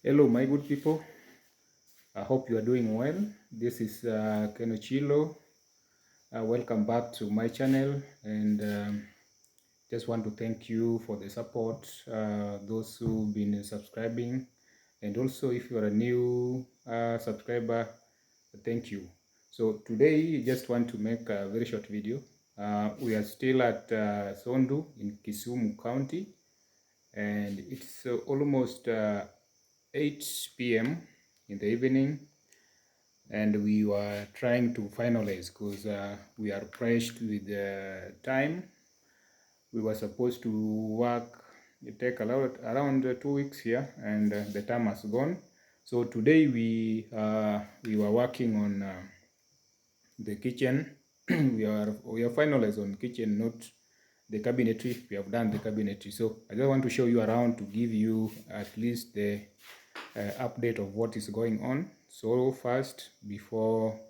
Hello, my good people. I hope you are doing well. This is Kenochilo. Welcome back to my channel, and just want to thank you for the support, those who've been subscribing, and also if you are a new subscriber, thank you. So today, just want to make a very short video. We are still at Sondu in Kisumu County, and it's almost 8 p.m. in the evening, and we were trying to finalize because we are pressed with the time. We were supposed to work, it take a lot, around 2 weeks here, and the time has gone. So today we were working on the kitchen. we are finalized on kitchen, not the cabinetry. We have done the cabinetry, so I just want to show you around to give you at least the update of what is going on so fast before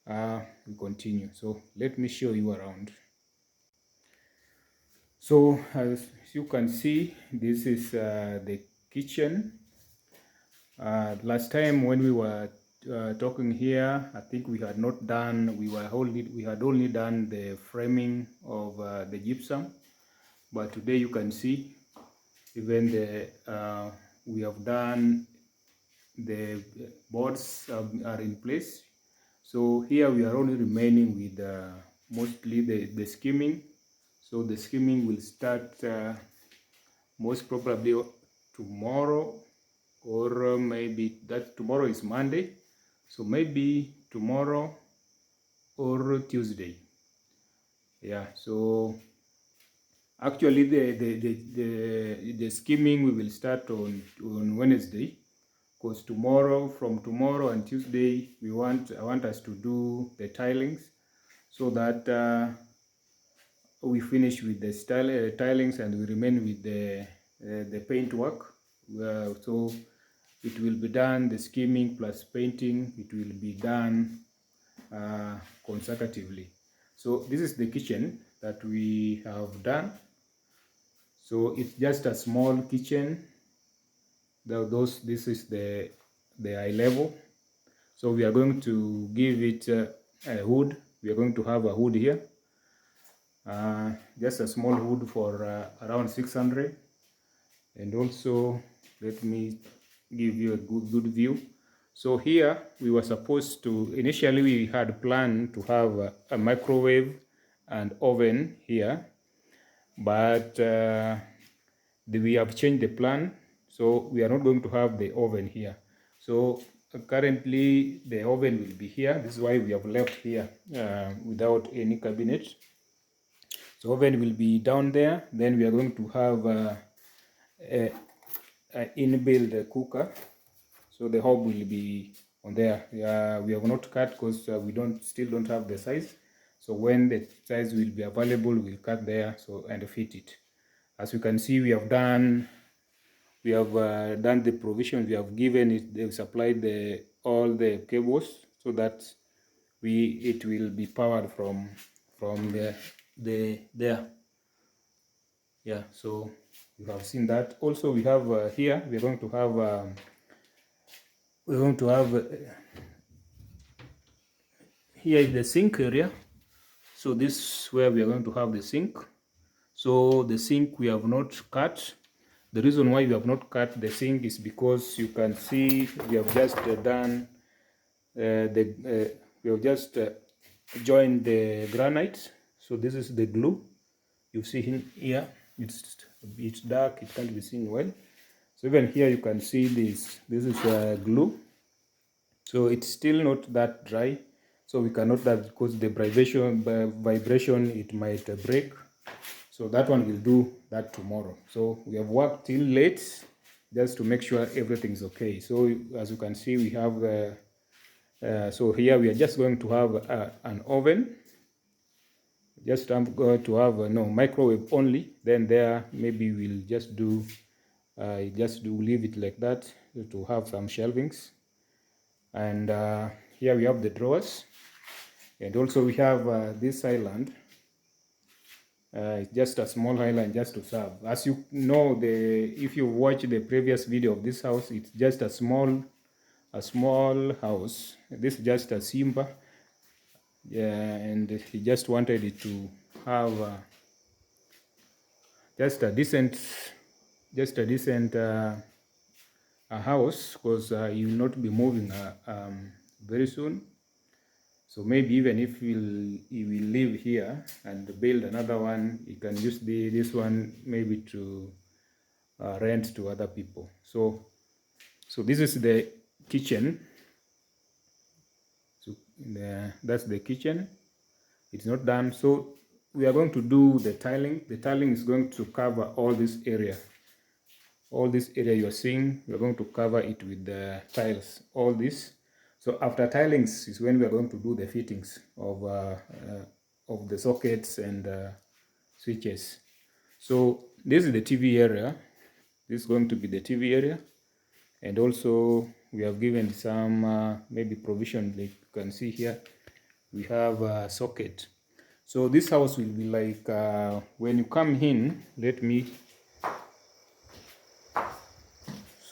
we continue. So let me show you around. So as you can see, this is the kitchen. Last time when we were talking here, I think we had not done, we had only done the framing of the gypsum, but today you can see even the we have done, the boards are in place. So here we are only remaining with mostly the skimming. So the skimming will start most probably tomorrow, or maybe that tomorrow is Monday. So maybe tomorrow or Tuesday. Yeah, so actually the skimming we will start on Wednesday, because from tomorrow and Tuesday I want us to do the tilings, so that we finish with the tilings and we remain with the paint work. So it will be done, the skimming plus painting, it will be done consecutively. So this is the kitchen that we have done. So it's just a small kitchen. This is the eye level. So we are going to give it a hood. We are going to have a hood here, just a small hood for around 600. And also let me give you a good view. So here we were supposed to, initially we had planned to have a microwave and oven here, but we have changed the plan, so we are not going to have the oven here. So currently the oven will be here. This is why we have left here without any cabinet. So oven will be down there. Then we are going to have a inbuilt cooker. So the hob will be on there. We have not cut because we still don't have the size. So when the size will be available, we'll cut there and fit it. As you can see, we have done the provision. We have given it. They've supplied all the cables so that it will be powered from there. Yeah. So you have seen that. Also, we have here. We're going to have. Here is the sink area. So this is where we are going to have the sink. So the sink we have not cut. The reason why we have not cut the sink is because you can see we have just we have just joined the granite. So this is the glue. You see here, it's dark, it can't be seen well. So even here you can see this is glue. So it's still not that dry, so we cannot, that because the vibration it might break. So that one will do that tomorrow. So we have worked till late just to make sure everything's okay. So as you can see, we have so here we are just going to have an oven. Just I'm going to have no microwave only. Then there maybe we'll just do leave it like that to have some shelvings. And here we have the drawers, and also we have this island. It's just a small island just to serve. As you know, if you watch the previous video of this house, it's just a small house. This is just a Simba, yeah, and he just wanted it to have just a decent a house, because he will not be moving very soon. So maybe even if he will live here and build another one, he can use this one maybe to rent to other people. So this is the kitchen. So that's the kitchen. It's not done. So we are going to do the tiling. The tiling is going to cover all this area. All this area you're seeing, we're going to cover it with the tiles, all this. So after tilings is when we are going to do the fittings of the sockets and switches. So this is the TV area. This is going to be the TV area. And also we have given some maybe provision, like you can see here. We have a socket. So this house will be like, when you come in,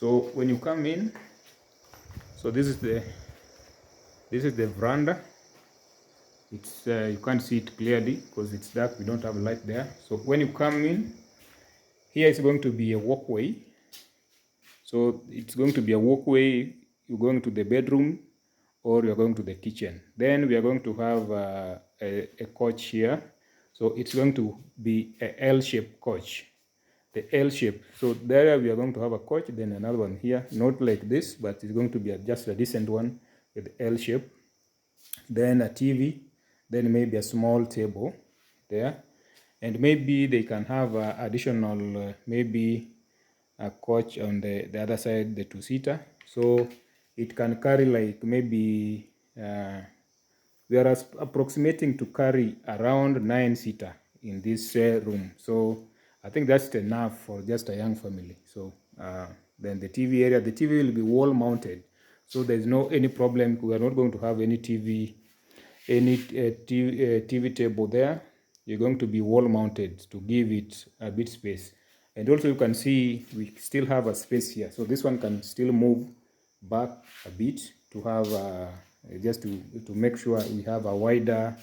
so when you come in, so this is the veranda. It's you can't see it clearly because it's dark, we don't have light there. So when you come in, here is going to be a walkway. So it's going to be a walkway. You're going to the bedroom or you're going to the kitchen. Then we are going to have a couch here. So it's going to be a L-shaped couch. The L shape. So there we are going to have a couch, then another one here, not like this, but it's going to be just a decent one with L shape. Then a TV, then maybe a small table there, and maybe they can have additional maybe a couch on the other side, the two-seater. So it can carry like maybe we are approximating to carry around 9-seater in this room. So I think that's enough for just a young family. So then the TV area, the TV will be wall mounted. So there's no any problem. We are not going to have any TV table there. You're going to be wall mounted to give it a bit space. And also you can see we still have a space here. So this one can still move back a bit to have just to make sure we have a wider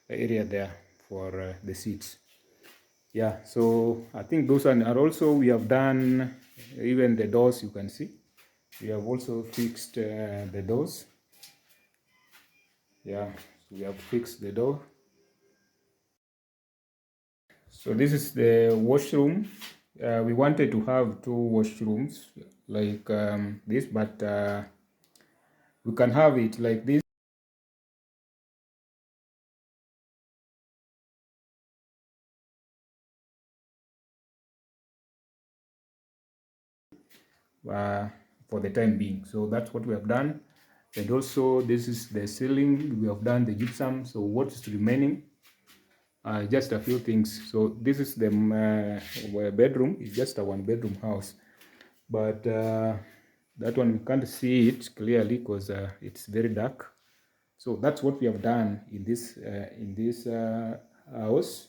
area there for the seats. Yeah, so I think those are also, we have done even the doors. You can see we have also fixed the doors. Yeah, so we have fixed the door. So this is the washroom. We wanted to have 2 washrooms like this, but we can have it like this. For the time being. So that's what we have done. And also this is the ceiling. We have done the gypsum. So what is remaining? Just a few things. So this is the bedroom. It's just a 1-bedroom house, but that one we can't see it clearly because it's very dark. So that's what we have done in this house.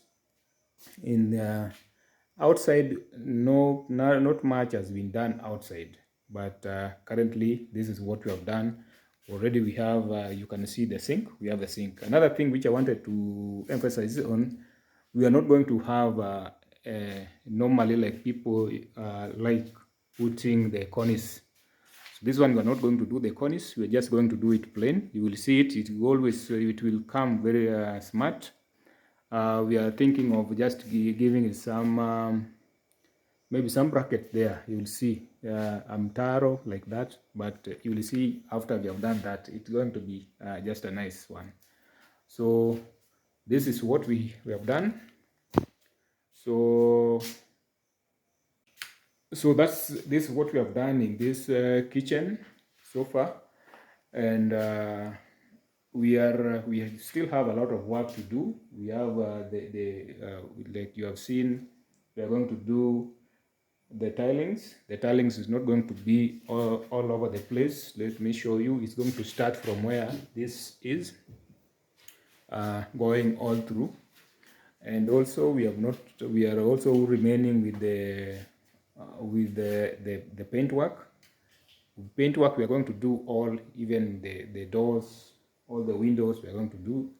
In outside, not much has been done outside, but currently this is what we have done. Already we have, you can see the sink. We have the sink. Another thing which I wanted to emphasize on, we are not going to have normally like people like putting the cornice. So this one we are not going to do the cornice. We are just going to do it plain. You will see it. It will come very smart. We are thinking of just giving it some maybe some bracket there. You will see taro like that, but you will see after we have done that, it's going to be just a nice one. So this is what we have done. So this is what we have done in this kitchen so far, and we still have a lot of work to do. We have like you have seen, we are going to do the tilings. The tilings is not going to be all over the place. Let me show you. It's going to start from where this is, going all through. And also we are also remaining with the paint work. Paint work we are going to do all, even the doors, all the windows we are going to do,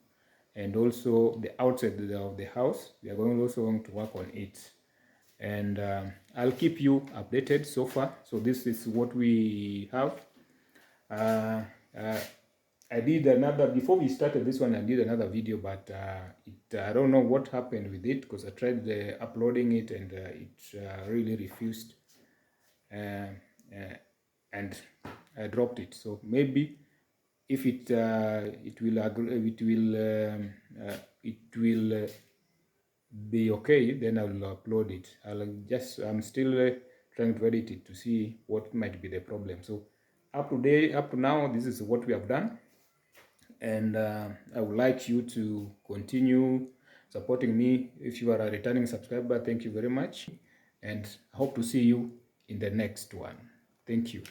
and also the outside of the house we are also going to work on it. And I'll keep you updated so far. So this is what we have. uh, I did another, before we started this one, I did another video, but I don't know what happened with it, because I tried uploading it, and it really refused, and I dropped it. So maybe if it will agree, it will be okay, then I will upload it. I'm still trying to edit it to see what might be the problem. So up to now, this is what we have done, and I would like you to continue supporting me. If you are a returning subscriber, thank you very much, and I hope to see you in the next one. Thank you.